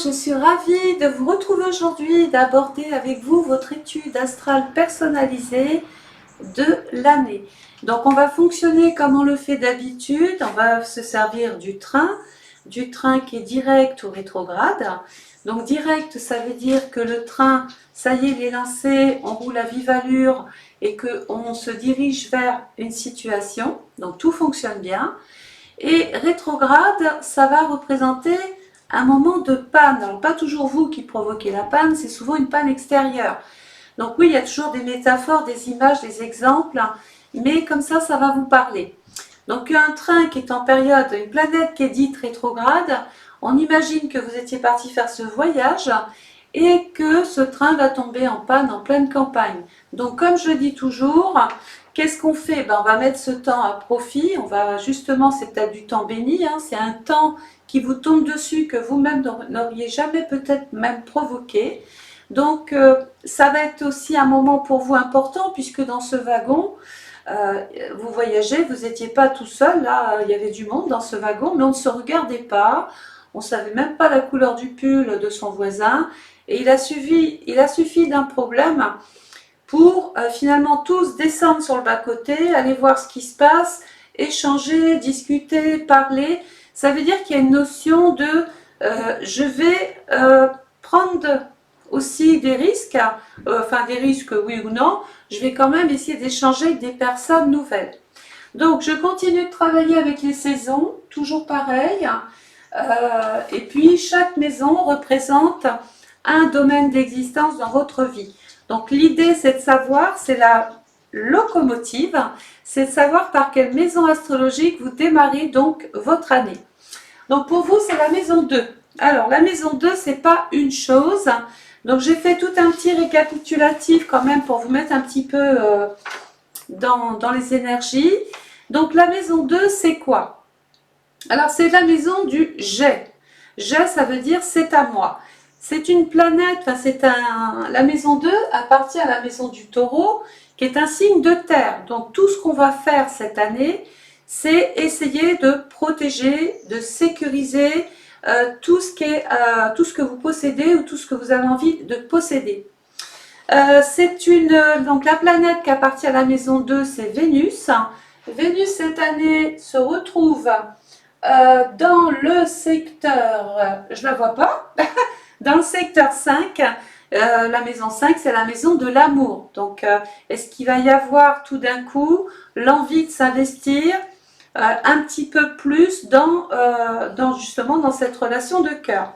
je suis ravie de vous retrouver aujourd'hui, d'aborder avec vous votre étude astrale personnalisée de l'année. Donc on va fonctionner comme on le fait d'habitude, on va se servir du train qui est direct ou rétrograde. Donc direct, ça veut dire que le train, ça y est, il est lancé, on roule à vive allure et qu'on se dirige vers une situation, donc tout fonctionne bien. Et rétrograde, ça va représenter un moment de panne. Alors pas toujours vous qui provoquez la panne, c'est souvent une panne extérieure. Donc oui, il y a toujours des métaphores, des images, des exemples, mais comme ça va vous parler. Donc un train qui est en période, une planète qui est dite rétrograde, on imagine que vous étiez parti faire ce voyage et que ce train va tomber en panne en pleine campagne. Donc comme je dis toujours, qu'est-ce qu'on fait? On va mettre ce temps à profit, on va justement, c'est peut-être du temps béni, c'est un temps qui vous tombe dessus que vous-même n'auriez jamais peut-être même provoqué. Donc ça va être aussi un moment pour vous important puisque dans ce wagon, vous voyagez, vous n'étiez pas tout seul, là il y avait du monde dans ce wagon, mais on ne se regardait pas, on ne savait même pas la couleur du pull de son voisin, et il a suffi d'un problème pour finalement tous descendre sur le bas-côté, aller voir ce qui se passe, échanger, discuter, parler. Ça veut dire qu'il y a une notion de je vais prendre aussi des risques, enfin des risques oui ou non, je vais quand même essayer d'échanger avec des personnes nouvelles. Donc je continue de travailler avec les saisons, toujours pareil, et puis chaque maison représente un domaine d'existence dans votre vie. Donc l'idée c'est de savoir, c'est la locomotive, c'est de savoir par quelle maison astrologique vous démarrez donc votre année. Donc pour vous c'est la maison 2. Alors la maison 2 c'est pas une chose, donc j'ai fait tout un petit récapitulatif quand même pour vous mettre un petit peu dans les énergies. Donc la maison 2 c'est quoi? Alors c'est la maison du j'ai. J'ai ça veut dire c'est à moi. C'est une planète, la maison 2 appartient à la maison du Taureau, qui est un signe de terre. Donc tout ce qu'on va faire cette année, c'est essayer de protéger, de sécuriser tout ce que vous possédez ou tout ce que vous avez envie de posséder. Donc la planète qui appartient à la maison 2, c'est Vénus. Vénus cette année se retrouve dans le secteur, je la vois pas, dans le secteur 5, la maison 5, c'est la maison de l'amour. Donc, est-ce qu'il va y avoir tout d'un coup l'envie de s'investir un petit peu plus justement dans cette relation de cœur?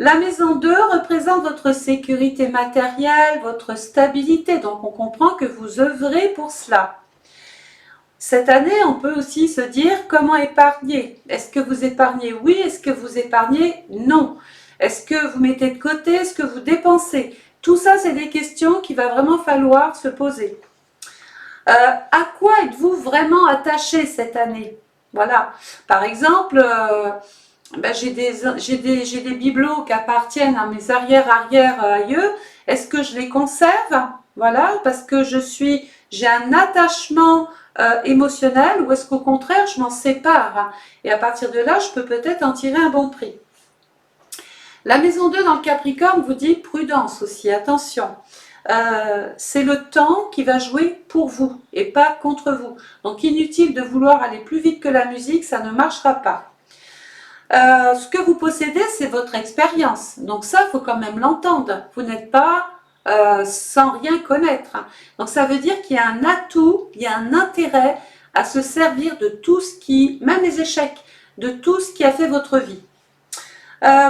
La maison 2 représente votre sécurité matérielle, votre stabilité. Donc, on comprend que vous œuvrez pour cela. Cette année, on peut aussi se dire comment épargner. Est-ce que vous épargnez? Oui. Est-ce que vous épargnez? Non. Est-ce que vous mettez de côté? Est-ce que vous dépensez? Tout ça, c'est des questions qu'il va vraiment falloir se poser. À quoi êtes-vous vraiment attaché cette année? Voilà. Par exemple, j'ai des bibelots qui appartiennent à mes arrière-aïeux. Est-ce que je les conserve? Voilà, parce que j'ai un attachement émotionnel, ou est-ce qu'au contraire, je m'en sépare? Et à partir de là, je peux peut-être en tirer un bon prix. La maison 2 dans le Capricorne vous dit prudence aussi, attention. C'est le temps qui va jouer pour vous et pas contre vous. Donc inutile de vouloir aller plus vite que la musique, ça ne marchera pas. Ce que vous possédez, c'est votre expérience. Donc ça, il faut quand même l'entendre. Vous n'êtes pas sans rien connaître. Donc ça veut dire qu'il y a un atout, il y a un intérêt à se servir de tout ce qui, même les échecs, de tout ce qui a fait votre vie.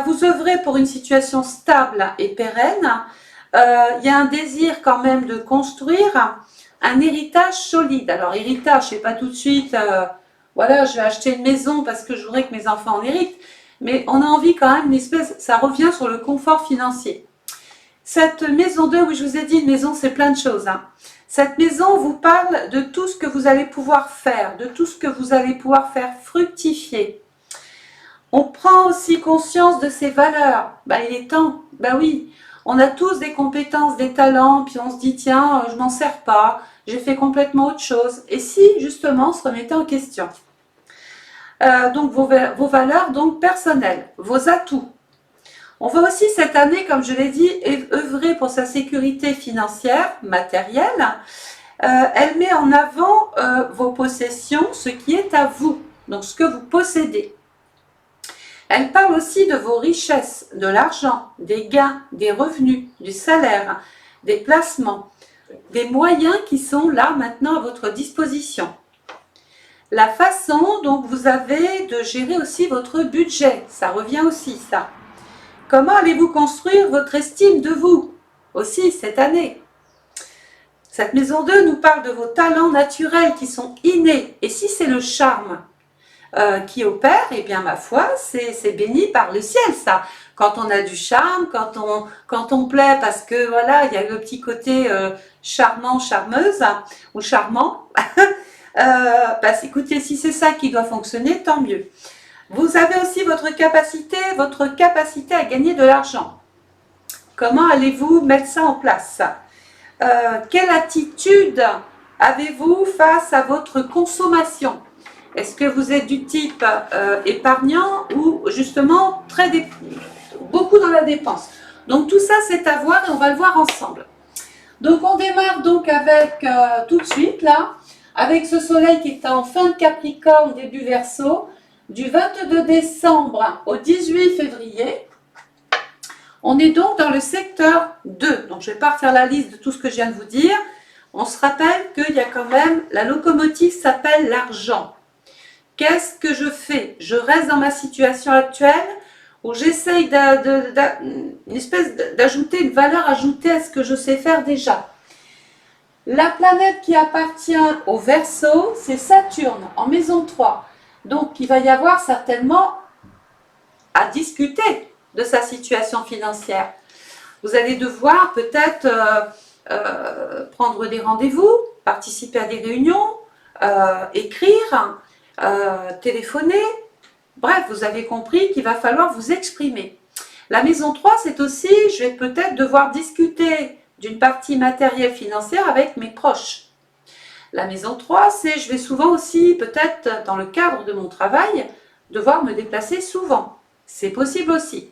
Vous œuvrez pour une situation stable et pérenne. Il y a un désir quand même de construire un héritage solide. Alors héritage, c'est pas tout de suite, voilà, je vais acheter une maison parce que je voudrais que mes enfants en héritent. Mais on a envie quand même ça revient sur le confort financier. Cette maison 2, oui je vous ai dit, une maison c'est plein de choses. Cette maison vous parle de tout ce que vous allez pouvoir faire, de tout ce que vous allez pouvoir faire fructifier. On prend aussi conscience de ses valeurs. Il est temps. Oui, on a tous des compétences, des talents, puis on se dit tiens, je m'en sers pas, j'ai fait complètement autre chose. Et si justement on se remettait en question? Donc vos valeurs donc personnelles, vos atouts. On va aussi cette année, comme je l'ai dit, œuvrer pour sa sécurité financière, matérielle. Elle met en avant vos possessions, ce qui est à vous, donc ce que vous possédez. Elle parle aussi de vos richesses, de l'argent, des gains, des revenus, du salaire, des placements, des moyens qui sont là maintenant à votre disposition. La façon dont vous avez de gérer aussi votre budget, ça revient aussi ça. Comment allez-vous construire votre estime de vous aussi cette année? Cette maison 2 nous parle de vos talents naturels qui sont innés. Et si c'est le charme qui opère, eh bien ma foi, c'est béni par le ciel ça. Quand on a du charme, quand on plaît, parce que voilà, il y a le petit côté charmant, charmeuse ou charmant. Écoutez, si c'est ça qui doit fonctionner, tant mieux. Vous avez aussi votre capacité à gagner de l'argent. Comment allez-vous mettre ça en place? Quelle attitude avez-vous face à votre consommation? Est-ce que vous êtes du type épargnant ou justement beaucoup dans la dépense? Donc tout ça c'est à voir et on va le voir ensemble. Donc on démarre donc avec tout de suite là, avec ce soleil qui est en fin de Capricorne, début Verseau, du 22 décembre au 18 février. On est donc dans le secteur 2. Donc je ne vais pas refaire la liste de tout ce que je viens de vous dire. On se rappelle qu'il y a quand même, la locomotive s'appelle l'argent. Qu'est-ce que je fais? Je reste dans ma situation actuelle où j'essaye d'ajouter une valeur ajoutée à ce que je sais faire déjà. La planète qui appartient au Verseau, c'est Saturne en maison 3. Donc il va y avoir certainement à discuter de sa situation financière. Vous allez devoir peut-être prendre des rendez-vous, participer à des réunions, écrire, téléphoner. Bref, vous avez compris qu'il va falloir vous exprimer. La maison 3, c'est aussi, je vais peut-être devoir discuter d'une partie matérielle financière avec mes proches. La maison 3, c'est, je vais souvent aussi, peut-être dans le cadre de mon travail, devoir me déplacer souvent. C'est possible aussi.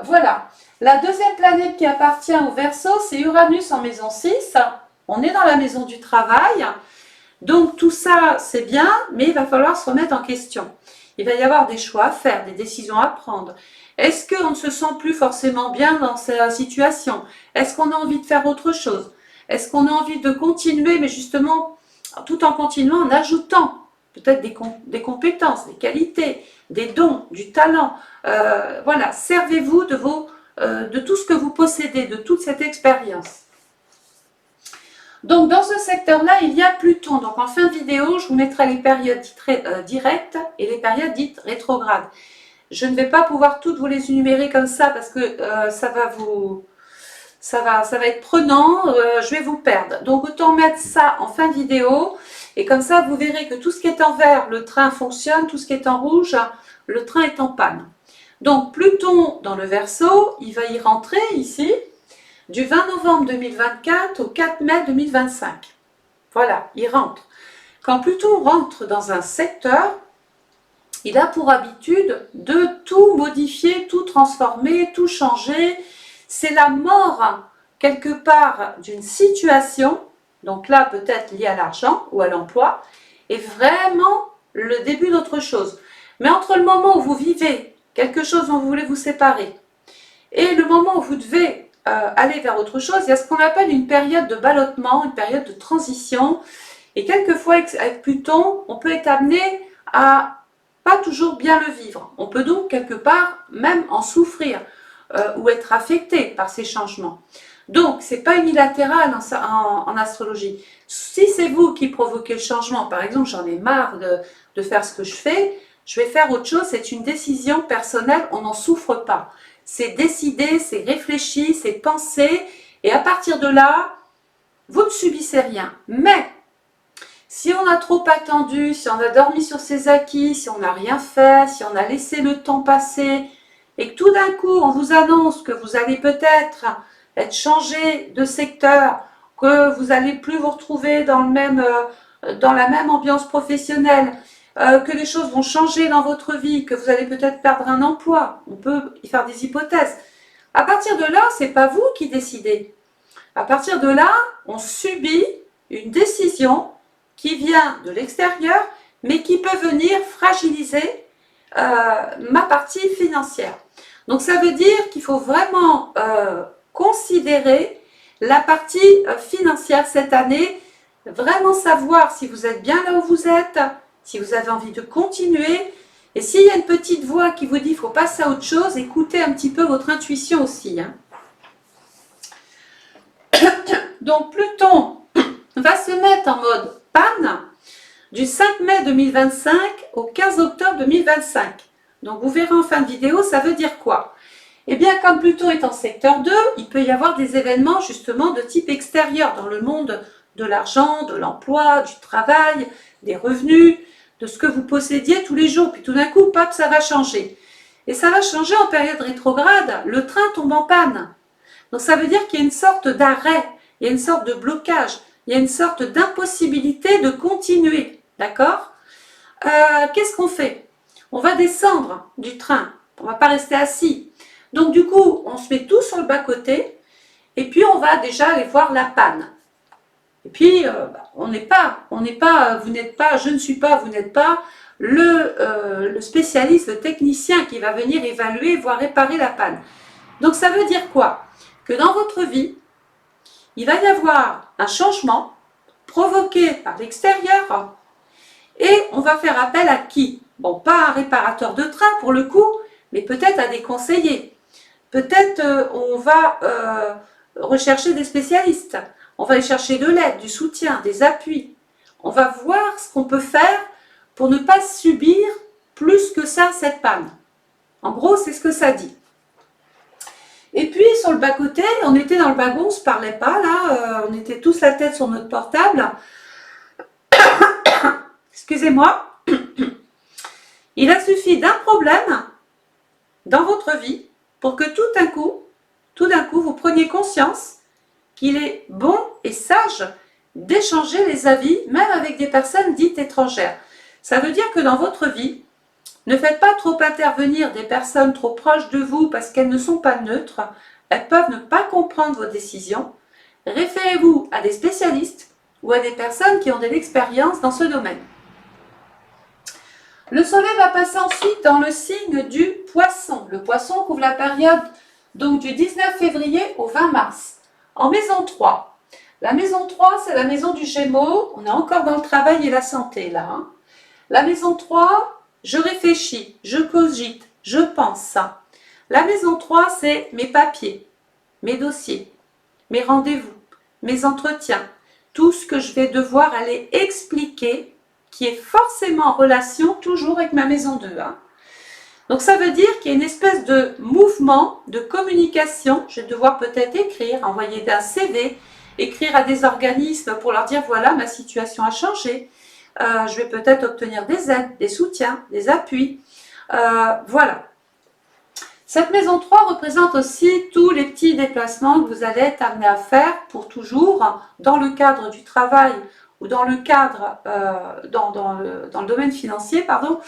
Voilà. La deuxième planète qui appartient au Verseau, c'est Uranus en maison 6. On est dans la maison du travail. Donc tout ça, c'est bien, mais il va falloir se remettre en question. Il va y avoir des choix à faire, des décisions à prendre. Est-ce qu'on ne se sent plus forcément bien dans sa situation? Est-ce qu'on a envie de faire autre chose? Est-ce qu'on a envie de continuer, mais justement, tout en continuant, en ajoutant peut-être des compétences, des qualités, des dons, du talent. Voilà, servez-vous de tout ce que vous possédez, de toute cette expérience. Donc dans ce secteur-là, il y a Pluton. Donc en fin de vidéo, je vous mettrai les périodes directes et les périodes dites rétrogrades. Je ne vais pas pouvoir toutes vous les énumérer comme ça parce que ça va être prenant, je vais vous perdre. Donc autant mettre ça en fin de vidéo et comme ça vous verrez que tout ce qui est en vert, le train fonctionne, tout ce qui est en rouge, le train est en panne. Donc Pluton dans le Verseau, il va y rentrer ici du 20 novembre 2024 au 4 mai 2025. Voilà, il rentre. Quand Pluton rentre dans un secteur, il a pour habitude de tout modifier, tout transformer, tout changer. C'est la mort, quelque part, d'une situation, donc là peut-être liée à l'argent ou à l'emploi, et vraiment le début d'autre chose. Mais entre le moment où vous vivez quelque chose dont vous voulez vous séparer et le moment où vous devez aller vers autre chose, il y a ce qu'on appelle une période de ballottement, une période de transition. Et quelquefois, avec Pluton, on peut être amené à pas toujours bien le vivre. On peut donc quelque part même en souffrir ou être affecté par ces changements. Donc, ce n'est pas unilatéral en astrologie. Si c'est vous qui provoquez le changement, par exemple, j'en ai marre de faire ce que je vais faire autre chose, c'est une décision personnelle, on n'en souffre pas. C'est décidé, c'est réfléchi, c'est pensé, et à partir de là, vous ne subissez rien. Mais, si on a trop attendu, si on a dormi sur ses acquis, si on n'a rien fait, si on a laissé le temps passer, et que tout d'un coup, on vous annonce que vous allez peut-être être changé de secteur, que vous n'allez plus vous retrouver dans la même ambiance professionnelle, que les choses vont changer dans votre vie, que vous allez peut-être perdre un emploi. On peut y faire des hypothèses. À partir de là, c'est pas vous qui décidez. À partir de là, on subit une décision qui vient de l'extérieur, mais qui peut venir fragiliser ma partie financière. Donc ça veut dire qu'il faut vraiment considérer la partie financière cette année, vraiment savoir si vous êtes bien là où vous êtes, si vous avez envie de continuer, et s'il y a une petite voix qui vous dit qu'il faut passer à autre chose, écoutez un petit peu votre intuition aussi. Hein. Donc Pluton va se mettre en mode panne du 5 mai 2025 au 15 octobre 2025. Donc vous verrez en fin de vidéo, ça veut dire quoi? Eh bien, comme Pluton est en secteur 2, il peut y avoir des événements justement de type extérieur dans le monde de l'argent, de l'emploi, du travail, des revenus, de ce que vous possédiez tous les jours. Puis tout d'un coup, pop, ça va changer. Et ça va changer en période rétrograde. Le train tombe en panne. Donc ça veut dire qu'il y a une sorte d'arrêt, il y a une sorte de blocage, il y a une sorte d'impossibilité de continuer. D'accord? Qu'est-ce qu'on fait? On va descendre du train. On ne va pas rester assis. Donc du coup, on se met tout sur le bas-côté et puis on va déjà aller voir la panne. Et puis, vous n'êtes pas, je ne suis pas, vous n'êtes pas le spécialiste, le technicien qui va venir évaluer, voire réparer la panne. Donc ça veut dire quoi? Que dans votre vie, il va y avoir un changement provoqué par l'extérieur et on va faire appel à qui? Bon, pas un réparateur de train pour le coup, mais peut-être à des conseillers. Peut-être on va rechercher des spécialistes. On va aller chercher de l'aide, du soutien, des appuis. On va voir ce qu'on peut faire pour ne pas subir plus que ça cette panne. En gros, c'est ce que ça dit. Et puis, sur le bas-côté, on était dans le wagon, on ne se parlait pas, là, on était tous la tête sur notre portable. Excusez-moi. Il a suffi d'un problème dans votre vie pour que tout d'un coup, vous preniez conscience qu'il est bon et sage d'échanger les avis, même avec des personnes dites étrangères. Ça veut dire que dans votre vie, ne faites pas trop intervenir des personnes trop proches de vous parce qu'elles ne sont pas neutres. Elles peuvent ne pas comprendre vos décisions. Référez-vous à des spécialistes ou à des personnes qui ont de l'expérience dans ce domaine. Le soleil va passer ensuite dans le signe du poisson. Le poisson couvre la période donc du 19 février au 20 mars. En maison 3. La maison 3, c'est la maison du Gémeaux. On est encore dans le travail et la santé là. Hein. La maison 3, je réfléchis, je cogite, je pense. La maison 3, c'est mes papiers, mes dossiers, mes rendez-vous, mes entretiens, tout ce que je vais devoir aller expliquer qui est forcément en relation toujours avec ma maison 2. Hein. Donc ça veut dire qu'il y a une espèce de mouvement, de communication. Je vais devoir peut-être écrire, envoyer un CV, écrire à des organismes pour leur dire voilà, ma situation a changé. Je vais peut-être obtenir des aides, des soutiens, des appuis. Voilà. Cette maison 3 représente aussi tous les petits déplacements que vous allez être amené à faire pour toujours dans le cadre du travail ou dans le cadre, dans le domaine financier, pardon.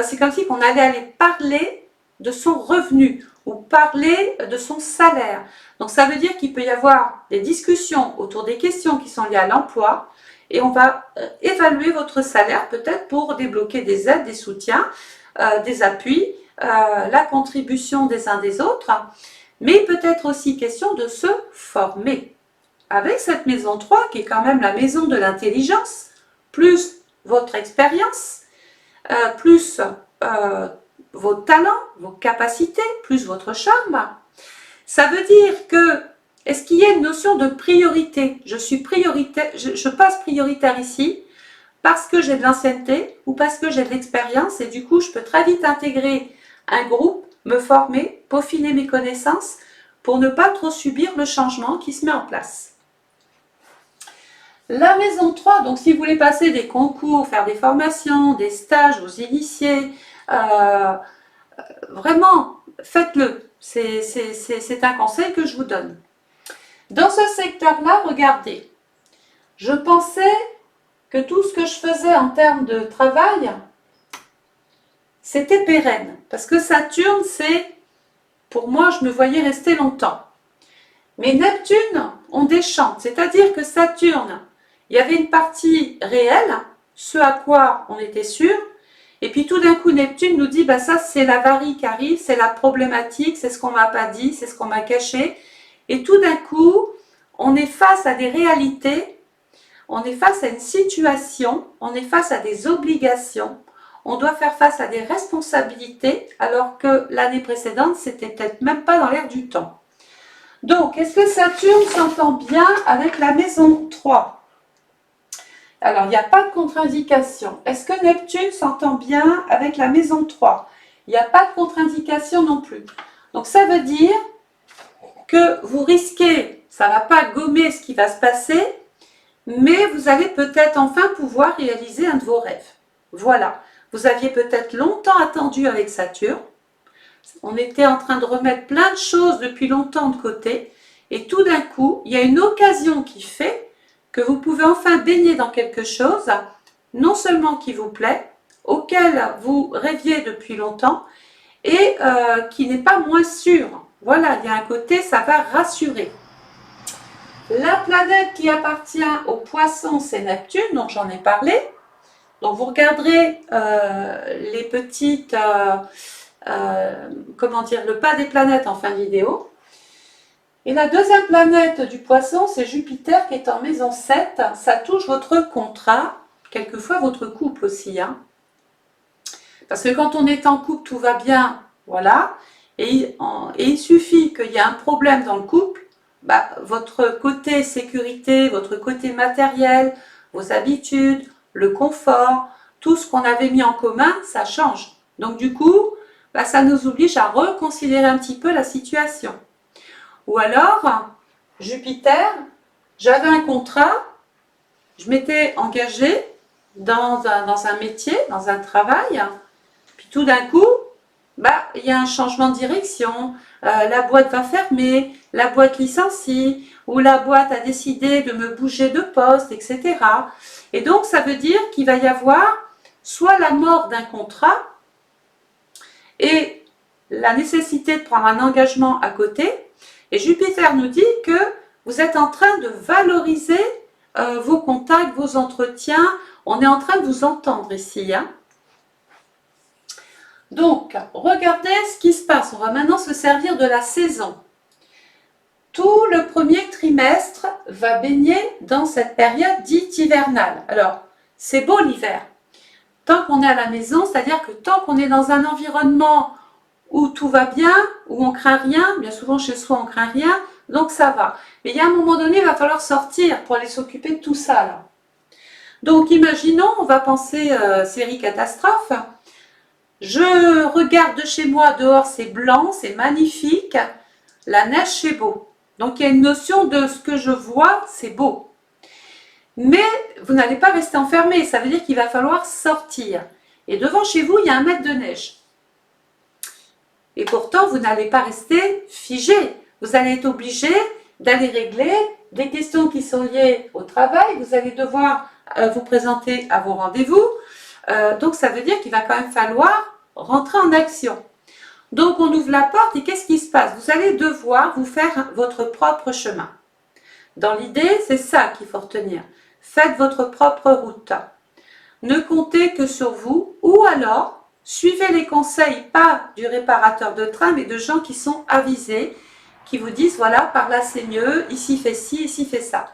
C'est comme si on allait aller parler de son revenu ou parler de son salaire. Donc ça veut dire qu'il peut y avoir des discussions autour des questions qui sont liées à l'emploi et on va évaluer votre salaire peut-être pour débloquer des aides, des soutiens, des appuis, la contribution des uns des autres, mais peut-être aussi question de se former. Avec cette maison 3 qui est quand même la maison de l'intelligence, plus votre expérience, plus vos talents, vos capacités, plus votre charme, ça veut dire que est-ce qu'il y a une notion de priorité? Je suis prioritaire, je passe prioritaire ici parce que j'ai de l'ancienneté ou parce que j'ai de l'expérience et du coup je peux très vite intégrer un groupe, me former, peaufiner mes connaissances pour ne pas trop subir le changement qui se met en place. La maison 3, donc si vous voulez passer des concours, faire des formations, des stages, vous initier, vraiment faites-le. C'est un conseil que je vous donne. Dans ce secteur-là, regardez, je pensais que tout ce que je faisais en termes de travail c'était pérenne. Parce que Saturne, c'est, pour moi, je me voyais rester longtemps. Mais Neptune, on déchante. C'est-à-dire que Saturne, il y avait une partie réelle, ce à quoi on était sûr. Et puis tout d'un coup, Neptune nous dit, bah ça c'est la varie qui arrive, c'est la problématique, c'est ce qu'on m'a pas dit, c'est ce qu'on m'a caché. Et tout d'un coup, on est face à des réalités, on est face à une situation, on est face à des obligations, on doit faire face à des responsabilités, alors que l'année précédente, c'était peut-être même pas dans l'air du temps. Donc, est-ce que Saturne s'entend bien avec la maison 3? Alors, il n'y a pas de contre-indication. Est-ce que Neptune s'entend bien avec la maison 3? Il n'y a pas de contre-indication non plus. Donc, ça veut dire que vous risquez, ça ne va pas gommer ce qui va se passer, mais vous allez peut-être enfin pouvoir réaliser un de vos rêves. Voilà. Vous aviez peut-être longtemps attendu avec Saturne. On était en train de remettre plein de choses depuis longtemps de côté. Et tout d'un coup, il y a une occasion qui fait que vous pouvez enfin baigner dans quelque chose, non seulement qui vous plaît, auquel vous rêviez depuis longtemps, et qui n'est pas moins sûr. Voilà, il y a un côté, ça va rassurer. La planète qui appartient au poisson, c'est Neptune, donc j'en ai parlé. Donc vous regarderez les petites, comment dire, le pas des planètes en fin de vidéo. Et la deuxième planète du poisson, c'est Jupiter qui est en maison 7. Ça touche votre contrat, quelquefois votre couple aussi. Hein. Parce que quand on est en couple, tout va bien, voilà. Et il suffit qu'il y ait un problème dans le couple, bah, votre côté sécurité, votre côté matériel, vos habitudes, le confort, tout ce qu'on avait mis en commun, ça change. Donc du coup, bah, ça nous oblige à reconsidérer un petit peu la situation. Ou alors, Jupiter, j'avais un contrat, je m'étais engagée dans un métier, dans un travail, puis tout d'un coup, bah, il y a un changement de direction, la boîte va fermer, la boîte licencie, ou la boîte a décidé de me bouger de poste, etc. Et donc, ça veut dire qu'il va y avoir soit la mort d'un contrat et la nécessité de prendre un engagement à côté. Et Jupiter nous dit que vous êtes en train de valoriser vos contacts, vos entretiens. On est en train de vous entendre ici. Hein. Donc, regardez ce qui se passe. On va maintenant se servir de la saison. Tout le premier trimestre va baigner dans cette période dite hivernale. Alors, c'est beau l'hiver. Tant qu'on est à la maison, c'est-à-dire que tant qu'on est dans un environnement où tout va bien, où on craint rien, bien souvent chez soi on craint rien, donc ça va. Mais il y a un moment donné, il va falloir sortir pour aller s'occuper de tout ça là. Donc imaginons, on va penser série catastrophe. Je regarde de chez moi, dehors c'est blanc, c'est magnifique, la neige c'est beau. Donc il y a une notion de ce que je vois, c'est beau. Mais vous n'allez pas rester enfermé, ça veut dire qu'il va falloir sortir. Et devant chez vous, il y a 1 mètre de neige. Et pourtant, vous n'allez pas rester figé. Vous allez être obligé d'aller régler des questions qui sont liées au travail. Vous allez devoir vous présenter à vos rendez-vous. Donc, ça veut dire qu'il va quand même falloir rentrer en action. Donc, on ouvre la porte et qu'est-ce qui se passe? Vous allez devoir vous faire votre propre chemin. Dans l'idée, c'est ça qu'il faut retenir. Faites votre propre route. Ne comptez que sur vous ou alors suivez les conseils, pas du réparateur de train, mais de gens qui sont avisés, qui vous disent, voilà, par là c'est mieux, ici fait ci, ici fait ça.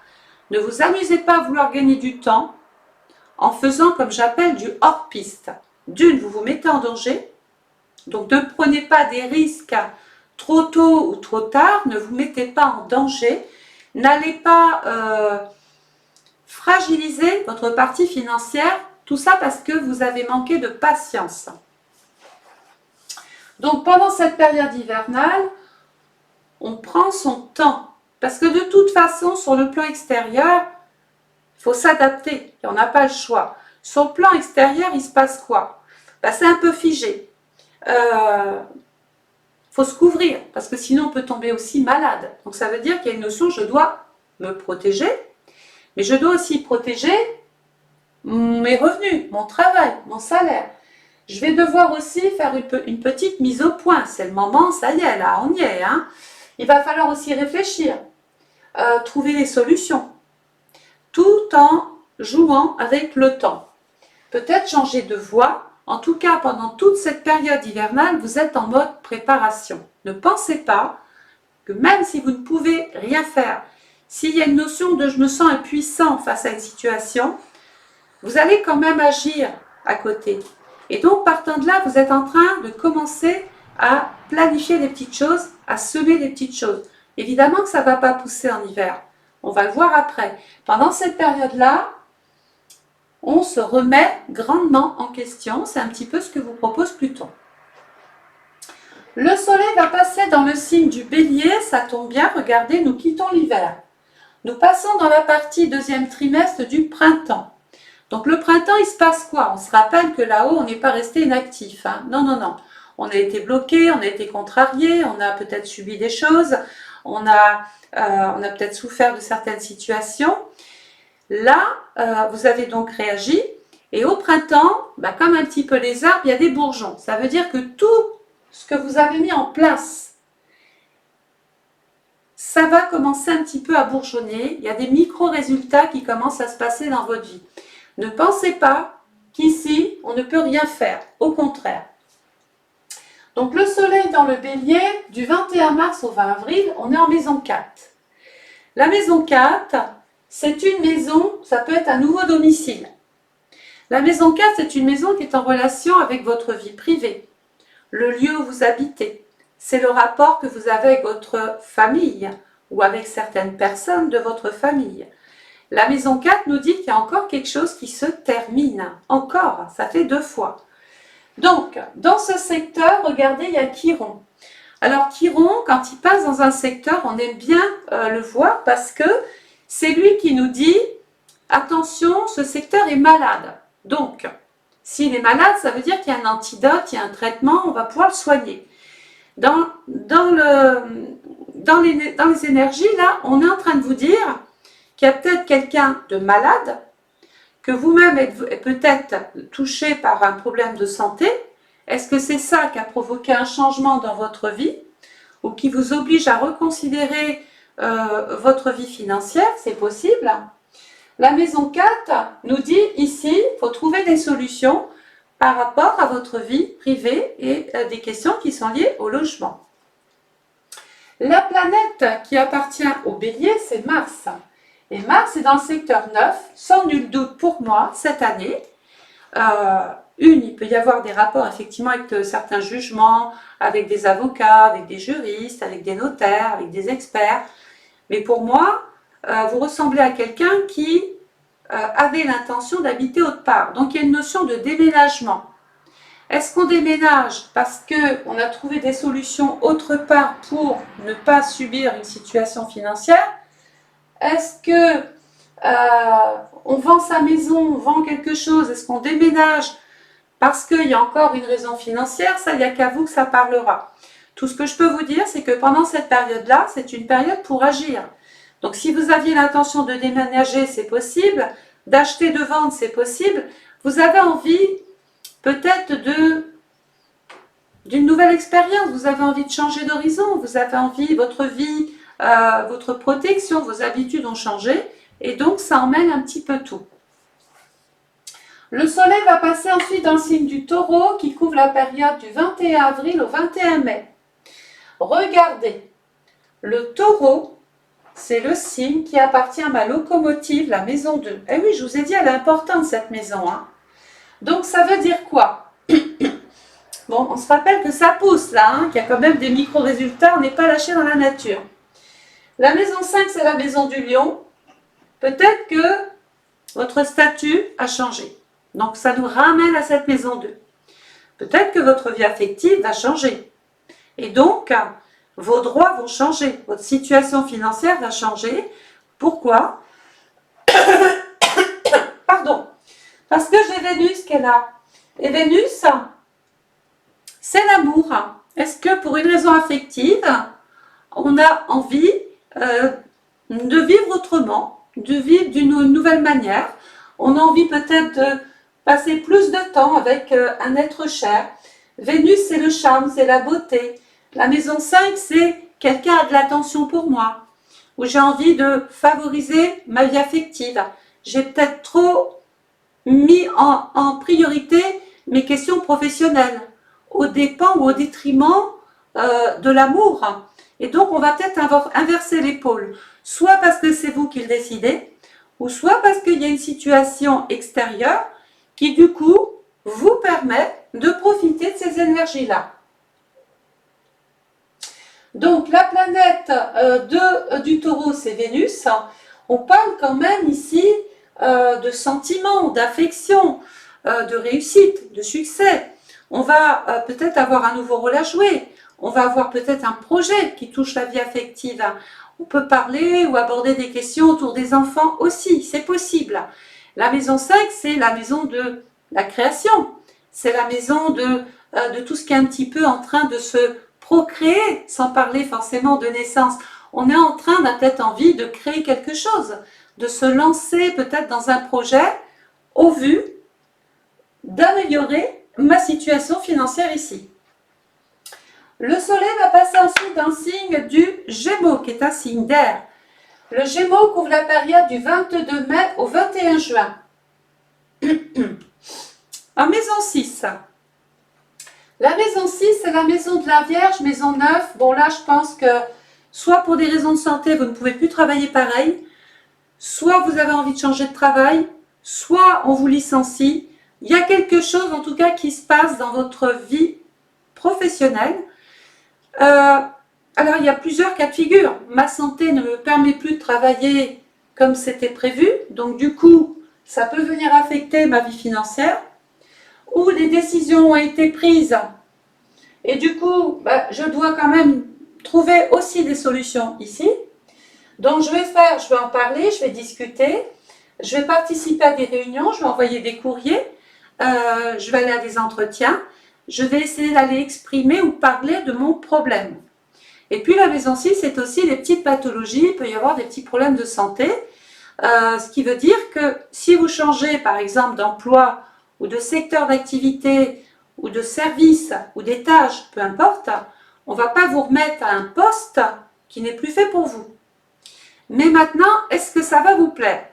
Ne vous amusez pas à vouloir gagner du temps en faisant, comme j'appelle, du hors-piste. D'une, vous vous mettez en danger, donc ne prenez pas des risques trop tôt ou trop tard, ne vous mettez pas en danger, n'allez pas fragiliser votre partie financière, tout ça parce que vous avez manqué de patience. Donc pendant cette période hivernale, on prend son temps. Parce que de toute façon, sur le plan extérieur, il faut s'adapter. On n'a pas le choix. Sur le plan extérieur, il se passe quoi? C'est un peu figé. Faut se couvrir, parce que sinon on peut tomber aussi malade. Donc ça veut dire qu'il y a une notion, je dois me protéger, mais je dois aussi protéger mes revenus, mon travail, mon salaire. Je vais devoir aussi faire une petite mise au point. C'est le moment, ça y est, là, on y est. Hein. Il va falloir aussi réfléchir, trouver des solutions, tout en jouant avec le temps. Peut-être changer de voie. En tout cas, pendant toute cette période hivernale, vous êtes en mode préparation. Ne pensez pas que même si vous ne pouvez rien faire, s'il y a une notion de « je me sens impuissant face à une situation », vous allez quand même agir à côté. Et donc, partant de là, vous êtes en train de commencer à planifier des petites choses, à semer des petites choses. Évidemment que ça ne va pas pousser en hiver. On va le voir après. Pendant cette période-là, on se remet grandement en question. C'est un petit peu ce que vous propose Pluton. Le soleil va passer dans le signe du Bélier. Ça tombe bien, regardez, nous quittons l'hiver. Nous passons dans la partie deuxième trimestre du printemps. Donc le printemps, il se passe quoi? On se rappelle que là-haut, on n'est pas resté inactif. Hein. Non, non, non. On a été bloqué, on a été contrarié, on a peut-être subi des choses, on a peut-être souffert de certaines situations. Là, vous avez donc réagi. Et au printemps, comme un petit peu les arbres, il y a des bourgeons. Ça veut dire que tout ce que vous avez mis en place, ça va commencer un petit peu à bourgeonner. Il y a des micro-résultats qui commencent à se passer dans votre vie. Ne pensez pas qu'ici, on ne peut rien faire. Au contraire. Donc le soleil dans le bélier, du 21 mars au 20 avril, on est en maison 4. La maison 4, c'est une maison, ça peut être un nouveau domicile. La maison 4, c'est une maison qui est en relation avec votre vie privée, le lieu où vous habitez. C'est le rapport que vous avez avec votre famille ou avec certaines personnes de votre famille. La maison 4 nous dit qu'il y a encore quelque chose qui se termine. Encore, ça fait 2 fois. Donc, dans ce secteur, regardez, il y a Chiron. Alors, Chiron, quand il passe dans un secteur, on aime bien le voir parce que c'est lui qui nous dit « Attention, ce secteur est malade ». Donc, s'il est malade, ça veut dire qu'il y a un antidote, il y a un traitement, on va pouvoir le soigner. Dans les énergies, là, on est en train de vous dire qu'il y a peut-être quelqu'un de malade, que vous-même êtes peut-être touché par un problème de santé. Est-ce que c'est ça qui a provoqué un changement dans votre vie ou qui vous oblige à reconsidérer votre vie financière? C'est possible. La maison 4 nous dit ici, il faut trouver des solutions par rapport à votre vie privée et des questions qui sont liées au logement. La planète qui appartient au bélier, c'est Mars. Et Mars est dans le secteur 9, sans nul doute pour moi, cette année. Il peut y avoir des rapports effectivement avec certains jugements, avec des avocats, avec des juristes, avec des notaires, avec des experts. Mais pour moi, vous ressemblez à quelqu'un qui avait l'intention d'habiter autre part. Donc il y a une notion de déménagement. Est-ce qu'on déménage parce qu'on a trouvé des solutions autre part pour ne pas subir une situation financière? Est-ce que on vend sa maison, on vend quelque chose? Est-ce qu'on déménage parce qu'il y a encore une raison financière? Ça, il n'y a qu'à vous que ça parlera. Tout ce que je peux vous dire, c'est que pendant cette période-là, c'est une période pour agir. Donc, si vous aviez l'intention de déménager, c'est possible. D'acheter, de vendre, c'est possible. Vous avez envie peut-être d'une nouvelle expérience. Vous avez envie de changer d'horizon. Vous avez envie, votre vie, votre protection, vos habitudes ont changé. Et donc, ça emmène un petit peu tout. Le soleil va passer ensuite dans le signe du taureau qui couvre la période du 21 avril au 21 mai. Regardez, le taureau, c'est le signe qui appartient à ma locomotive, la maison 2. Eh oui, je vous ai dit, elle est importante cette maison. Hein. Donc ça veut dire quoi? Bon, on se rappelle que ça pousse là, hein, qu'il y a quand même des micro-résultats, on n'est pas lâché dans la nature. La maison 5, c'est la maison du lion. Peut-être que votre statut a changé. Donc ça nous ramène à cette maison 2. Peut-être que votre vie affective va changer. Et donc, vos droits vont changer. Votre situation financière va changer. Pourquoi? Pardon. Parce que j'ai Vénus qui est là. Et Vénus, c'est l'amour. Est-ce que pour une raison affective, on a envie de vivre autrement, de vivre d'une nouvelle manière? On a envie peut-être passer plus de temps avec un être cher. Vénus, c'est le charme, c'est la beauté. La maison 5, c'est quelqu'un a de l'attention pour moi, où j'ai envie de favoriser ma vie affective. J'ai peut-être trop mis en priorité mes questions professionnelles, au dépens ou au détriment de l'amour. Et donc, on va peut-être inverser les pôles, soit parce que c'est vous qui le décidez, ou soit parce qu'il y a une situation extérieure qui, du coup, vous permet de profiter de ces énergies-là. Donc, la planète du taureau, c'est Vénus. On parle quand même ici de sentiments, d'affection, de réussite, de succès. On va peut-être avoir un nouveau rôle à jouer. On va avoir peut-être un projet qui touche la vie affective. On peut parler ou aborder des questions autour des enfants aussi, c'est possible. La maison 5, c'est la maison de la création. C'est la maison de tout ce qui est un petit peu en train de se procréer, sans parler forcément de naissance. On est en train, on a peut-être envie de créer quelque chose, de se lancer peut-être dans un projet au vu d'améliorer ma situation financière ici. Le soleil va passer ensuite dans le signe du Gémeaux, qui est un signe d'air. Le Gémeaux couvre la période du 22 mai au 21 juin. En maison 6. La maison 6, c'est la maison de la Vierge, maison 9. Bon, là, je pense que soit pour des raisons de santé, vous ne pouvez plus travailler pareil, soit vous avez envie de changer de travail, soit on vous licencie. Il y a quelque chose, en tout cas, qui se passe dans votre vie professionnelle. Alors, il y a plusieurs cas de figure. Ma santé ne me permet plus de travailler comme c'était prévu. Donc, du coup, ça peut venir affecter ma vie financière. Ou des décisions ont été prises. Et du coup, je dois quand même trouver aussi des solutions ici. Donc, je vais en parler, je vais discuter. Je vais participer à des réunions, je vais envoyer des courriers. Je vais aller à des entretiens. Je vais essayer d'aller exprimer ou parler de mon problème. Et puis la maison 6, c'est aussi des petites pathologies, il peut y avoir des petits problèmes de santé, ce qui veut dire que si vous changez par exemple d'emploi ou de secteur d'activité ou de service ou d'étage, peu importe, on ne va pas vous remettre à un poste qui n'est plus fait pour vous. Mais maintenant, est-ce que ça va vous plaire?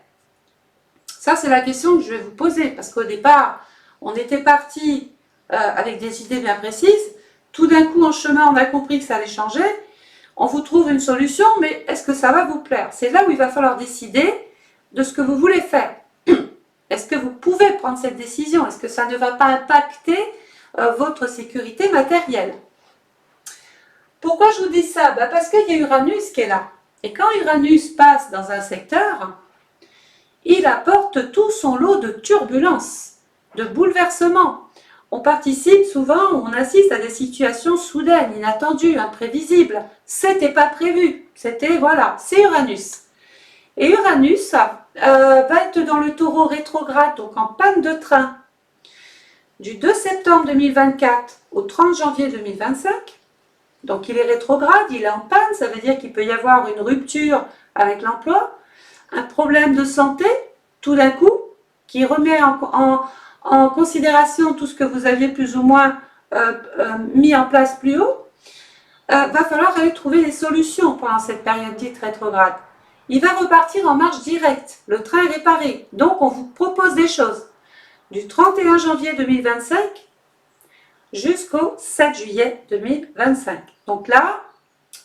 Ça, c'est la question que je vais vous poser, parce qu'au départ, on était parti avec des idées bien précises. Tout d'un coup, en chemin, on a compris que ça allait changer. On vous trouve une solution, mais est-ce que ça va vous plaire? C'est là où il va falloir décider de ce que vous voulez faire. Est-ce que vous pouvez prendre cette décision? Est-ce que ça ne va pas impacter votre sécurité matérielle? Pourquoi je vous dis ça? Parce qu'il y a Uranus qui est là. Et quand Uranus passe dans un secteur, il apporte tout son lot de turbulences, de bouleversements. On participe souvent, on assiste à des situations soudaines, inattendues, imprévisibles. C'était pas prévu. C'était, voilà, c'est Uranus. Et Uranus va être dans le taureau rétrograde, donc en panne de train, du 2 septembre 2024 au 30 janvier 2025. Donc il est rétrograde, il est en panne, ça veut dire qu'il peut y avoir une rupture avec l'emploi, un problème de santé, tout d'un coup, qui remet en considération tout ce que vous aviez plus ou moins mis en place plus haut. Va falloir aller trouver des solutions pendant cette période dite rétrograde. Il va repartir en marche directe, le train est réparé, donc on vous propose des choses. Du 31 janvier 2025 jusqu'au 7 juillet 2025. Donc là,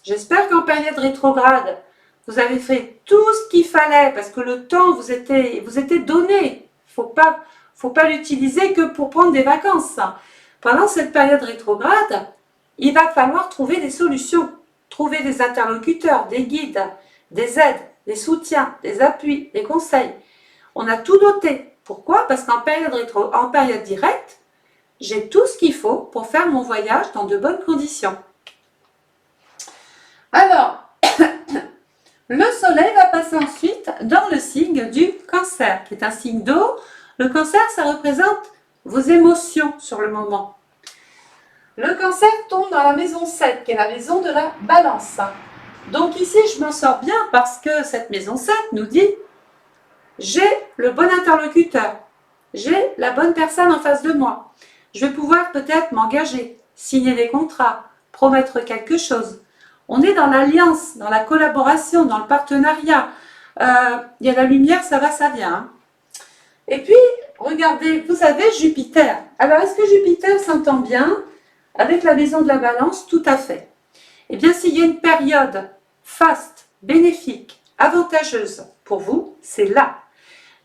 j'espère qu'en période rétrograde, vous avez fait tout ce qu'il fallait parce que le temps vous était donné. Faut pas l'utiliser que pour prendre des vacances. Pendant cette période rétrograde, il va falloir trouver des solutions, trouver des interlocuteurs, des guides, des aides, des soutiens, des appuis, des conseils. On a tout noté. Pourquoi? Parce qu'en période directe, j'ai tout ce qu'il faut pour faire mon voyage dans de bonnes conditions. Alors, le soleil va passer ensuite dans le signe du Cancer, qui est un signe d'eau. Le Cancer, ça représente vos émotions sur le moment. Le Cancer tombe dans la maison 7, qui est la maison de la Balance. Donc ici, je m'en sors bien parce que cette maison 7 nous dit « j'ai le bon interlocuteur ». j'ai la bonne personne en face de moi. Je vais pouvoir peut-être m'engager, signer des contrats, promettre quelque chose. On est dans l'alliance, dans la collaboration, dans le partenariat. Il y a la lumière, ça va, ça vient. Hein. Et puis, regardez, vous avez Jupiter. Alors, est-ce que Jupiter s'entend bien avec la maison de la Balance? Tout à fait. Eh bien, s'il y a une période faste, bénéfique, avantageuse pour vous, c'est là.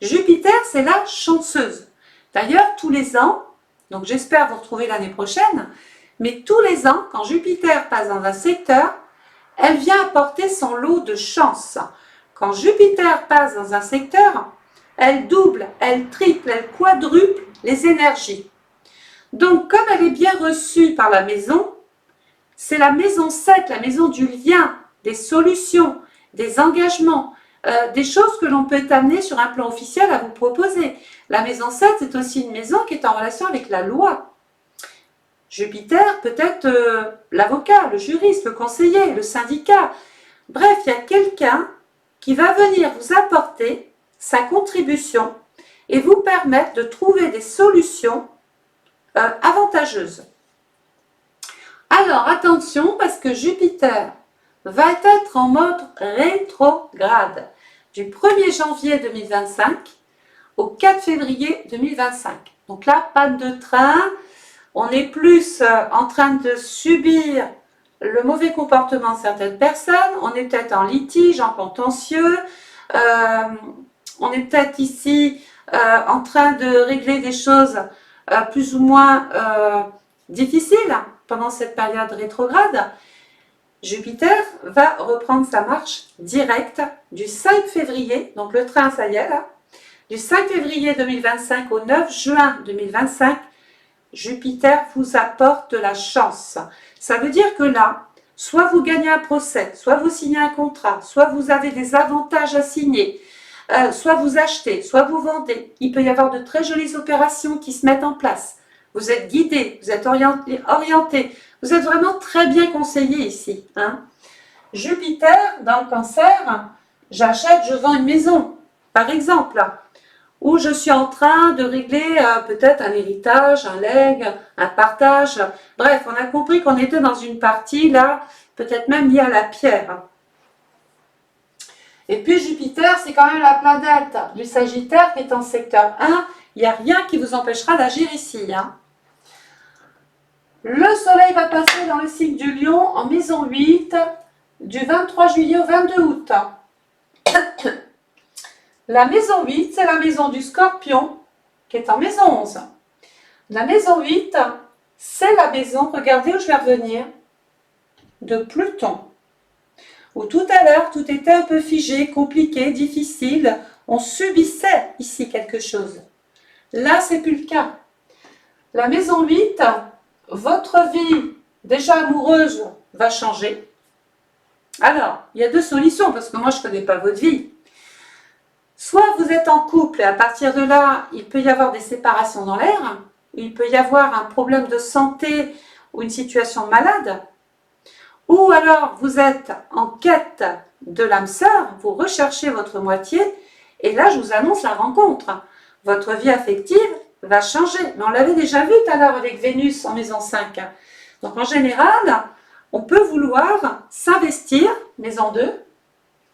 Jupiter, c'est la chanceuse. D'ailleurs, tous les ans, donc j'espère vous retrouver l'année prochaine, mais tous les ans, quand Jupiter passe dans un secteur, elle vient apporter son lot de chance. Quand Jupiter passe dans un secteur, elle double, elle triple, elle quadruple les énergies. Donc, comme elle est bien reçue par la maison, c'est la maison 7, la maison du lien, des solutions, des engagements, des choses que l'on peut amener sur un plan officiel à vous proposer. La maison 7, c'est aussi une maison qui est en relation avec la loi. Jupiter, peut-être l'avocat, le juriste, le conseiller, le syndicat. Bref, il y a quelqu'un qui va venir vous apporter sa contribution et vous permettre de trouver des solutions avantageuses. Alors, attention, parce que Jupiter va être en mode rétrograde du 1er janvier 2025 au 4 février 2025. Donc là, panne de train, on est plus en train de subir le mauvais comportement de certaines personnes, on est peut-être en litige, en contentieux, on est peut-être ici en train de régler des choses plus ou moins difficiles pendant cette période rétrograde. Jupiter va reprendre sa marche directe du 5 février, donc le train ça y est là, du 5 février 2025 au 9 juin 2025, Jupiter vous apporte de la chance. Ça veut dire que là, soit vous gagnez un procès, soit vous signez un contrat, soit vous avez des avantages à signer, soit vous achetez, soit vous vendez. Il peut y avoir de très jolies opérations qui se mettent en place. Vous êtes guidé, vous êtes orienté, vous êtes vraiment très bien conseillé ici. Hein. Jupiter, dans le Cancer, j'achète, je vends une maison, par exemple, ou je suis en train de régler peut-être un héritage, un legs, un partage. Bref, on a compris qu'on était dans une partie, là, peut-être même liée à la pierre. Et puis Jupiter, c'est quand même la planète du Sagittaire qui est en secteur 1. Il n'y a rien qui vous empêchera d'agir ici. Hein. Le Soleil va passer dans le signe du Lion en maison 8 du 23 juillet au 22 août. La maison 8, c'est la maison du Scorpion qui est en maison 11. La maison 8, c'est la maison, regardez où je vais revenir, de Pluton. Où tout à l'heure, tout était un peu figé, compliqué, difficile. On subissait ici quelque chose. Là, c'est plus le cas. La maison 8, votre vie déjà amoureuse va changer. Alors, il y a deux solutions, parce que moi, je ne connais pas votre vie. Soit vous êtes en couple et à partir de là, il peut y avoir des séparations dans l'air, il peut y avoir un problème de santé ou une situation malade, ou alors vous êtes en quête de l'âme sœur, vous recherchez votre moitié, et là je vous annonce la rencontre. Votre vie affective va changer. Mais on l'avait déjà vu tout à l'heure avec Vénus en maison 5. Donc en général, on peut vouloir s'investir, maison 2,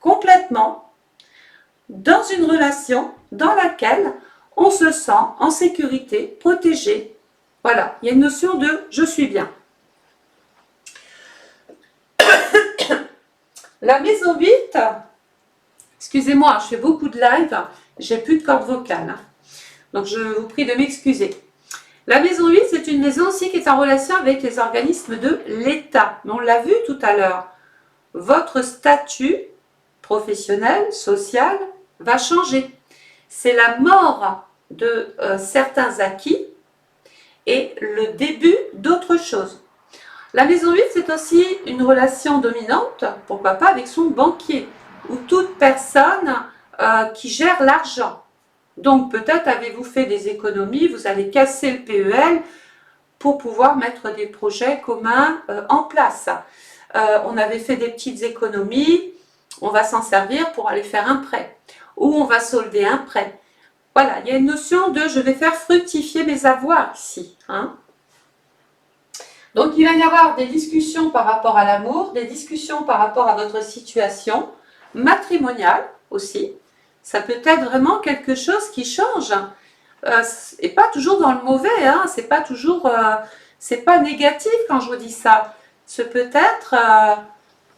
complètement, dans une relation dans laquelle on se sent en sécurité, protégé. Voilà, il y a une notion de « je suis bien ». La maison 8, excusez-moi, je fais beaucoup de live, j'ai plus de cordes vocales, hein, donc je vous prie de m'excuser. La maison 8, c'est une maison aussi qui est en relation avec les organismes de l'État. Mais on l'a vu tout à l'heure, votre statut professionnel, social, va changer. C'est la mort de certains acquis et le début d'autres choses. La maison 8, c'est aussi une relation dominante, pourquoi pas avec son banquier, ou toute personne qui gère l'argent. Donc peut-être avez-vous fait des économies, vous allez casser le PEL pour pouvoir mettre des projets communs en place. On avait fait des petites économies, on va s'en servir pour aller faire un prêt, ou on va solder un prêt. Voilà, il y a une notion de je vais faire fructifier mes avoirs ici. Hein. Donc il va y avoir des discussions par rapport à l'amour, des discussions par rapport à votre situation matrimoniale aussi. Ça peut être vraiment quelque chose qui change. Et pas toujours dans le mauvais, hein. C'est pas toujours, c'est pas négatif quand je vous dis ça. Ce peut être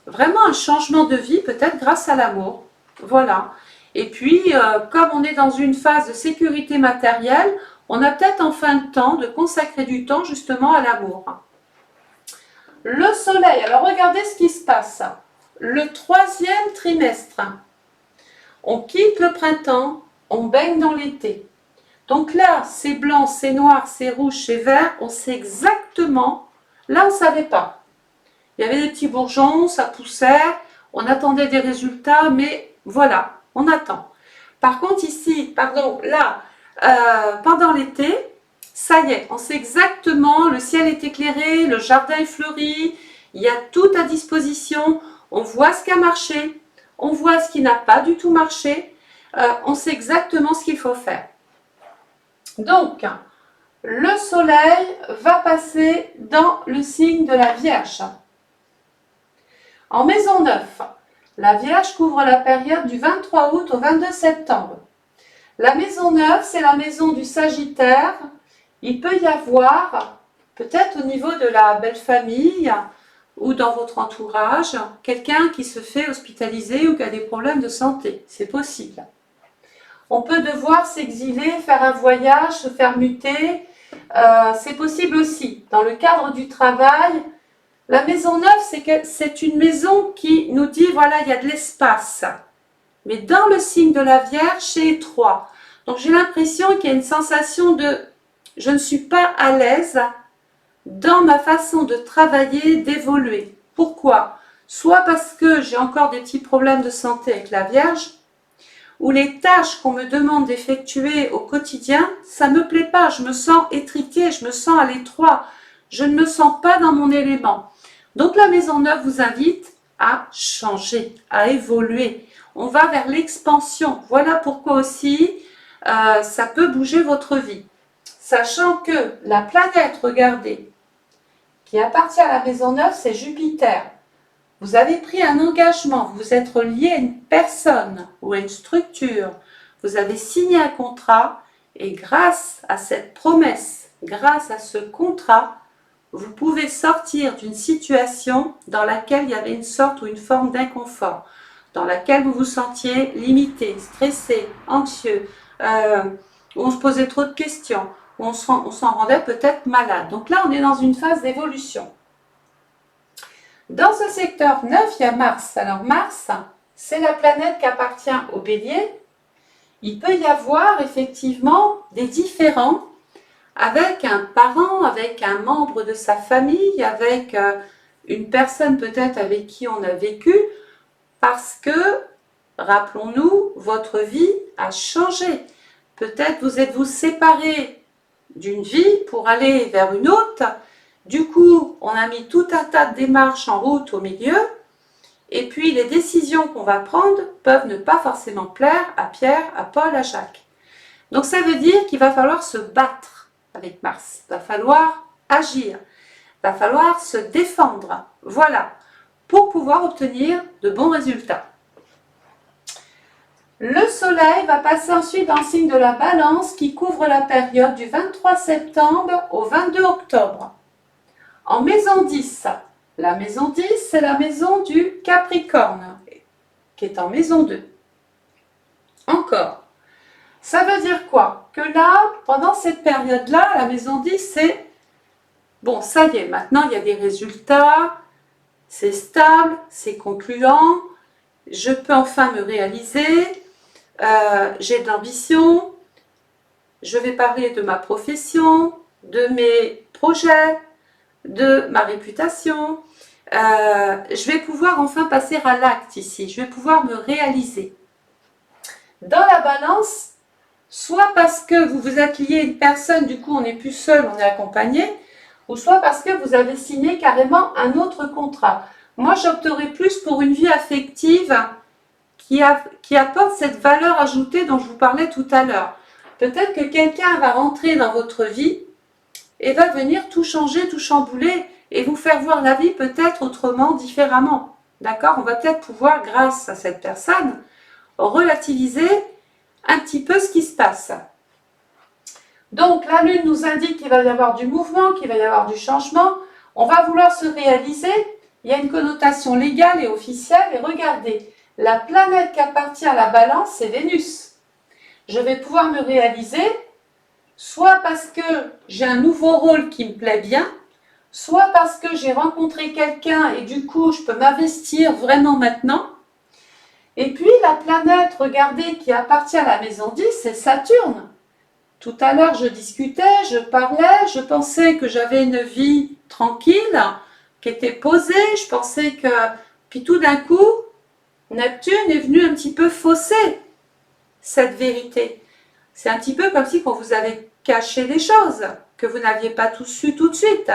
vraiment un changement de vie, peut-être grâce à l'amour. Voilà. Et puis, comme on est dans une phase de sécurité matérielle, on a peut-être en fin de temps de consacrer du temps justement à l'amour. Le soleil, alors regardez ce qui se passe. Le 3e trimestre, on quitte le printemps, on baigne dans l'été. Donc là, c'est blanc, c'est noir, c'est rouge, c'est vert, on sait exactement. Là, on ne savait pas. Il y avait des petits bourgeons, ça poussait, on attendait des résultats, mais voilà, on attend. Par contre, ici, pardon, là, pendant l'été, ça y est, on sait exactement, le ciel est éclairé, le jardin est fleuri, il y a tout à disposition, on voit ce qui a marché, on voit ce qui n'a pas du tout marché, on sait exactement ce qu'il faut faire. Donc, le soleil va passer dans le signe de la Vierge. En maison 9, la Vierge couvre la période du 23 août au 22 septembre. La maison 9, c'est la maison du Sagittaire. Il peut y avoir, peut-être au niveau de la belle famille ou dans votre entourage, quelqu'un qui se fait hospitaliser ou qui a des problèmes de santé. C'est possible. On peut devoir s'exiler, faire un voyage, se faire muter. C'est possible aussi. Dans le cadre du travail, la maison 9, c'est une maison qui nous dit, voilà, il y a de l'espace. Mais dans le signe de la Vierge, c'est étroit. Donc j'ai l'impression qu'il y a une sensation de je ne suis pas à l'aise dans ma façon de travailler, d'évoluer. Pourquoi? Soit parce que j'ai encore des petits problèmes de santé avec la Vierge, ou les tâches qu'on me demande d'effectuer au quotidien, ça ne me plaît pas, je me sens étriquée, je me sens à l'étroit, je ne me sens pas dans mon élément. Donc la maison 9 vous invite à changer, à évoluer. On va vers l'expansion. Voilà pourquoi aussi ça peut bouger votre vie. Sachant que la planète, regardez, qui appartient à la maison 9, c'est Jupiter. Vous avez pris un engagement, vous vous êtes lié à une personne ou à une structure, vous avez signé un contrat et grâce à cette promesse, grâce à ce contrat, vous pouvez sortir d'une situation dans laquelle il y avait une sorte ou une forme d'inconfort, dans laquelle vous vous sentiez limité, stressé, anxieux, où on se posait trop de questions, où on s'en rendait peut-être malade. Donc là, on est dans une phase d'évolution. Dans ce secteur 9, il y a Mars. Alors Mars, c'est la planète qui appartient au Bélier. Il peut y avoir effectivement des différends avec un parent, avec un membre de sa famille, avec une personne peut-être avec qui on a vécu, parce que, rappelons-nous, votre vie a changé. Peut-être vous êtes-vous séparé d'une vie pour aller vers une autre. Du coup, on a mis tout un tas de démarches en route au milieu. Et puis, les décisions qu'on va prendre peuvent ne pas forcément plaire à Pierre, à Paul, à Jacques. Donc, ça veut dire qu'il va falloir se battre avec Mars. Il va falloir agir. Il va falloir se défendre. Voilà, pour pouvoir obtenir de bons résultats. Le soleil va passer ensuite dans le signe de la Balance qui couvre la période du 23 septembre au 22 octobre. En maison 10, la maison 10, c'est la maison du Capricorne, qui est en maison 2. Encore. Ça veut dire quoi? Que là, pendant cette période-là, la maison 10, c'est bon, ça y est, maintenant il y a des résultats, c'est stable, c'est concluant, je peux enfin me réaliser, j'ai de l'ambition, je vais parler de ma profession, de mes projets, de ma réputation, je vais pouvoir enfin passer à l'acte ici, je vais pouvoir me réaliser. Dans la Balance, soit parce que vous vous êtes lié à une personne, du coup on n'est plus seul, on est accompagné, ou soit parce que vous avez signé carrément un autre contrat. Moi j'opterais plus pour une vie affective qui apporte cette valeur ajoutée dont je vous parlais tout à l'heure. Peut-être que quelqu'un va rentrer dans votre vie et va venir tout changer, tout chambouler et vous faire voir la vie peut-être autrement, différemment. D'accord? On va peut-être pouvoir, grâce à cette personne, relativiser un petit peu ce qui se passe. Donc la Lune nous indique qu'il va y avoir du mouvement, qu'il va y avoir du changement. On va vouloir se réaliser. Il y a une connotation légale et officielle. Et regardez, la planète qui appartient à la Balance, c'est Vénus. Je vais pouvoir me réaliser, soit parce que j'ai un nouveau rôle qui me plaît bien, soit parce que j'ai rencontré quelqu'un et du coup je peux m'investir vraiment maintenant. Et puis la planète, regardez, qui appartient à la maison 10, c'est Saturne. Tout à l'heure je discutais, je parlais, je pensais que j'avais une vie tranquille, qui était posée, je pensais que... Puis tout d'un coup, Neptune est venu un petit peu fausser cette vérité. C'est un petit peu comme si on vous avait caché des choses, que vous n'aviez pas tout su tout de suite.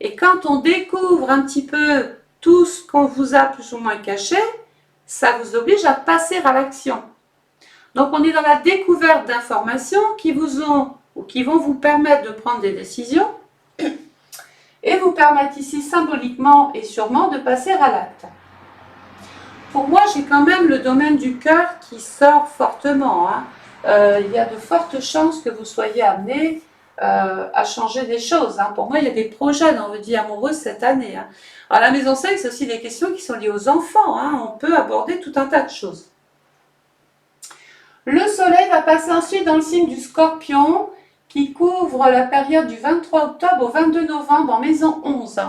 Et quand on découvre un petit peu tout ce qu'on vous a plus ou moins caché, ça vous oblige à passer à l'action. Donc on est dans la découverte d'informations qui vous ont ou qui vont vous permettre de prendre des décisions et vous permettent ici symboliquement et sûrement de passer à l'acte. Pour moi, j'ai quand même le domaine du cœur qui sort fortement. Il y a de fortes chances que vous soyez amené à changer des choses. Pour moi, il y a des projets dans votre vie amoureuse cette année. Alors la maison 5, c'est aussi des questions qui sont liées aux enfants. On peut aborder tout un tas de choses. Le soleil va passer ensuite dans le signe du Scorpion qui couvre la période du 23 octobre au 22 novembre en maison 11.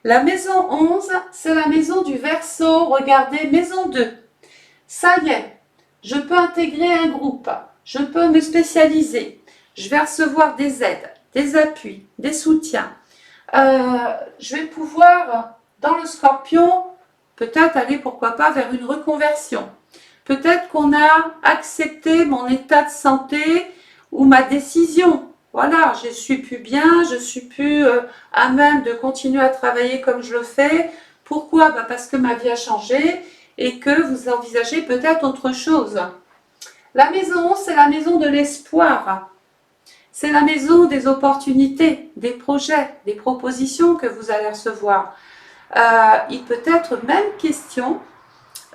La maison 11, c'est la maison du Verseau. Regardez, maison 2. Ça y est, je peux intégrer un groupe, je peux me spécialiser, je vais recevoir des aides, des appuis, des soutiens. Je vais pouvoir, dans le Scorpion, peut-être aller, pourquoi pas, vers une reconversion. Peut-être qu'on a accepté mon état de santé ou ma décision. Voilà, je ne suis plus bien, je ne suis plus à même de continuer à travailler comme je le fais. Pourquoi? Parce que ma vie a changé et que vous envisagez peut-être autre chose. La maison 11, c'est la maison de l'espoir. C'est la maison des opportunités, des projets, des propositions que vous allez recevoir. Il peut être même question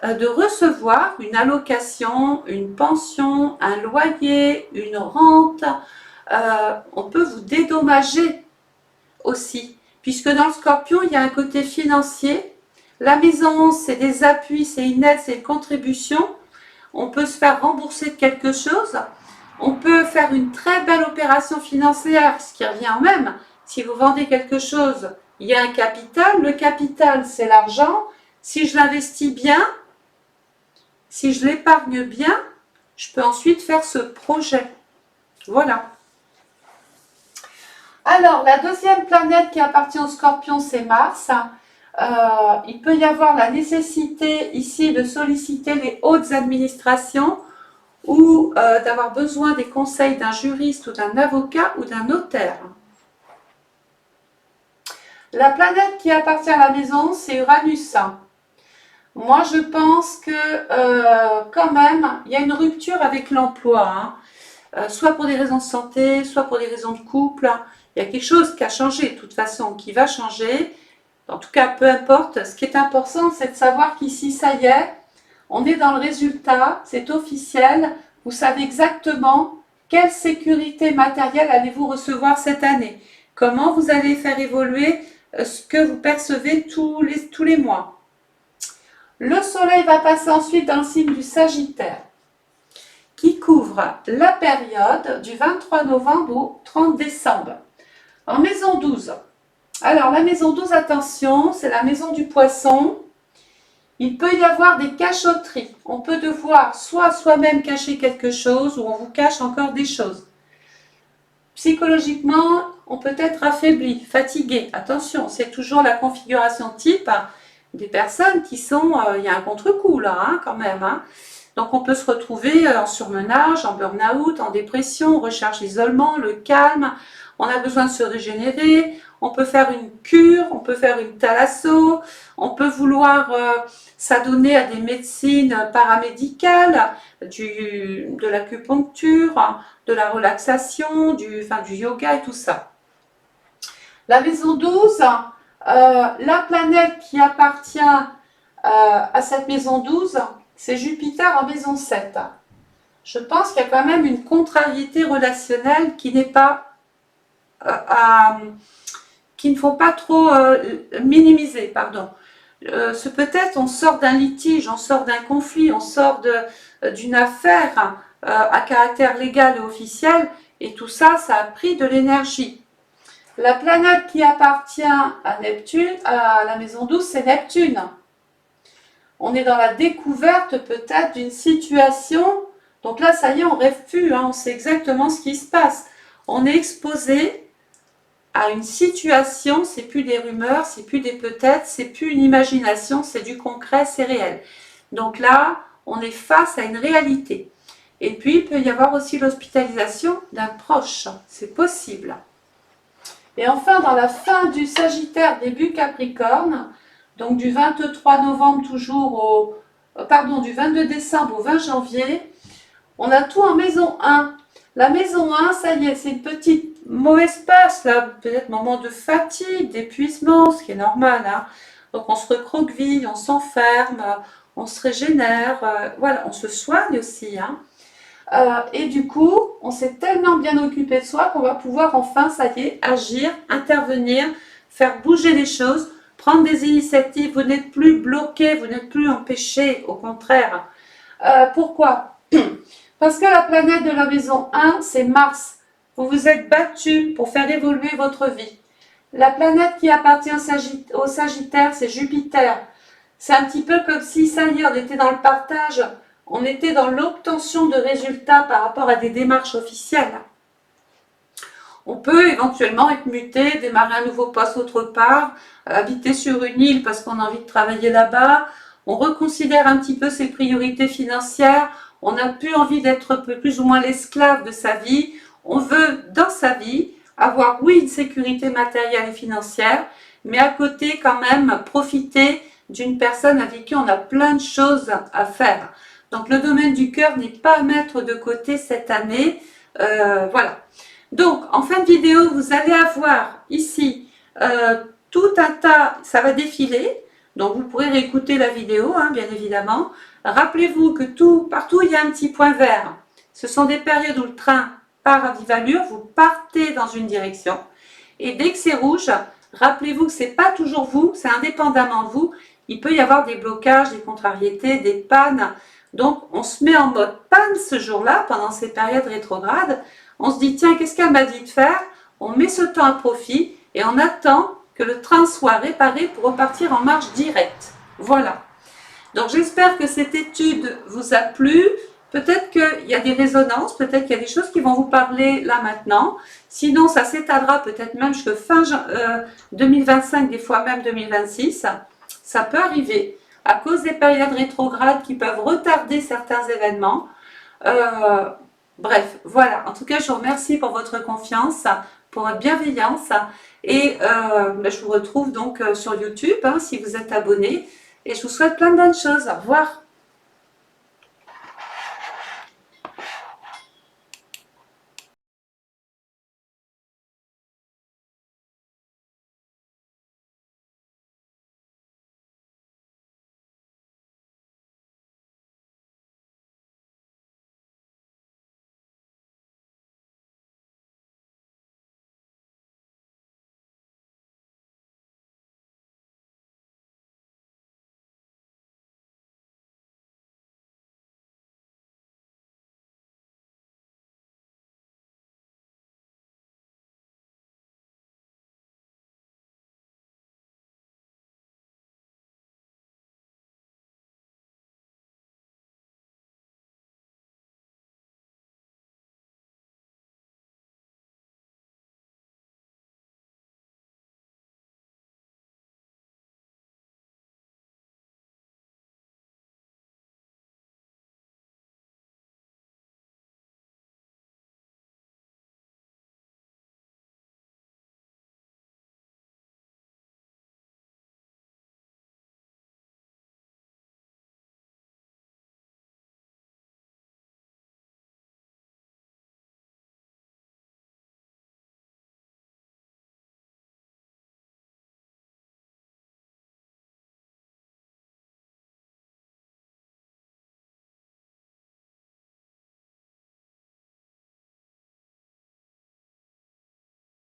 de recevoir une allocation, une pension, un loyer, une rente. On peut vous dédommager aussi, puisque dans le Scorpion, il y a un côté financier. La maison 11, c'est des appuis, c'est une aide, c'est une contribution. On peut se faire rembourser de quelque chose. On peut faire une très belle opération financière, ce qui revient au même. Si vous vendez quelque chose, il y a un capital. Le capital, c'est l'argent. Si je l'investis bien, si je l'épargne bien, je peux ensuite faire ce projet. Voilà. Alors, la deuxième planète qui appartient au Scorpion, c'est Mars. Il peut y avoir la nécessité ici de solliciter les hautes administrations ou d'avoir besoin des conseils d'un juriste ou d'un avocat ou d'un notaire. La planète qui appartient à la maison, c'est Uranus. Moi, je pense que quand même, il y a une rupture avec l'emploi, soit pour des raisons de santé, soit pour des raisons de couple. Il y a quelque chose qui a changé de toute façon, qui va changer. En tout cas, peu importe. Ce qui est important, c'est de savoir qu'ici, ça y est, on est dans le résultat, c'est officiel. Vous savez exactement quelle sécurité matérielle allez-vous recevoir cette année. Comment vous allez faire évoluer ce que vous percevez tous les mois. Le soleil va passer ensuite dans le signe du Sagittaire, qui couvre la période du 23 novembre au 30 décembre. En maison 12. Alors, la maison 12, attention, c'est la maison du Poisson. Il peut y avoir des cachotteries. On peut devoir soit soi-même cacher quelque chose ou on vous cache encore des choses. Psychologiquement, on peut être affaibli, fatigué. Attention, c'est toujours la configuration type des personnes qui sont... il y a un contre-coup là, quand même. Donc, on peut se retrouver en surmenage, en burn-out, en dépression, on recherche l'isolement, le calme. on a besoin de se régénérer, on peut faire une cure, on peut faire une thalasso, on peut vouloir s'adonner à des médecines paramédicales, de l'acupuncture, de la relaxation, du yoga et tout ça. La maison 12, la planète qui appartient à cette maison 12, c'est Jupiter en maison 7. Je pense qu'il y a quand même une contrariété relationnelle qui n'est pas qu'il ne faut pas trop minimiser, pardon. Peut-être on sort d'un litige, on sort d'un conflit, on sort d'une affaire à caractère légal et officiel, et tout ça, ça a pris de l'énergie. La planète qui appartient à Neptune, à la maison 12, c'est Neptune. On est dans la découverte peut-être d'une situation. Donc là, ça y est, on rêve plus, hein, on sait exactement ce qui se passe. On est exposé à une situation, c'est plus des rumeurs, c'est plus des peut-être, c'est plus une imagination, c'est du concret, c'est réel. Donc là, on est face à une réalité. Et puis, il peut y avoir aussi l'hospitalisation d'un proche, c'est possible. Et enfin, dans la fin du Sagittaire, début Capricorne, donc du 23 novembre toujours du 22 décembre au 20 janvier, on a tout en maison 1. La maison 1, ça y est, c'est une petite mauvaise passe, là, peut-être moment de fatigue, d'épuisement, ce qui est normal, hein. Donc on se recroqueville, on s'enferme, on se régénère, voilà, on se soigne aussi, hein. Et du coup, on s'est tellement bien occupé de soi qu'on va pouvoir enfin, ça y est, agir, intervenir, faire bouger les choses, prendre des initiatives. Vous n'êtes plus bloqué, vous n'êtes plus empêché, au contraire. Pourquoi? Parce que la planète de la maison 1, c'est Mars. Vous vous êtes battu pour faire évoluer votre vie. La planète qui appartient au Sagittaire, c'est Jupiter. C'est un petit peu comme si, ça y est, on était dans le partage, on était dans l'obtention de résultats par rapport à des démarches officielles. On peut éventuellement être muté, démarrer un nouveau poste autre part, habiter sur une île parce qu'on a envie de travailler là-bas. On reconsidère un petit peu ses priorités financières. On n'a plus envie d'être plus ou moins l'esclave de sa vie. On veut, dans sa vie, avoir, oui, une sécurité matérielle et financière, mais à côté, quand même, profiter d'une personne avec qui on a plein de choses à faire. Donc, le domaine du cœur n'est pas à mettre de côté cette année. Voilà. Donc, en fin de vidéo, vous allez avoir ici tout un tas, ça va défiler. Donc, vous pourrez réécouter la vidéo, hein, bien évidemment. Rappelez-vous que partout, il y a un petit point vert. Ce sont des périodes où le train part à vive allure, vous partez dans une direction. Et dès que c'est rouge, rappelez-vous que ce n'est pas toujours vous, c'est indépendamment de vous. Il peut y avoir des blocages, des contrariétés, des pannes. Donc, on se met en mode panne ce jour-là, pendant ces périodes rétrogrades. On se dit, tiens, qu'est-ce qu'elle m'a dit de faire? On met ce temps à profit et on attend que le train soit réparé pour repartir en marche directe. Voilà. Donc, j'espère que cette étude vous a plu. Peut-être qu'il y a des résonances, peut-être qu'il y a des choses qui vont vous parler là maintenant. Sinon, ça s'étalera peut-être même jusqu'à fin 2025, des fois même 2026. Ça peut arriver à cause des périodes rétrogrades qui peuvent retarder certains événements. Bref, voilà. En tout cas, je vous remercie pour votre confiance, pour votre bienveillance. Et je vous retrouve donc sur YouTube, hein, si vous êtes abonné. Et je vous souhaite plein de bonnes choses. Au revoir.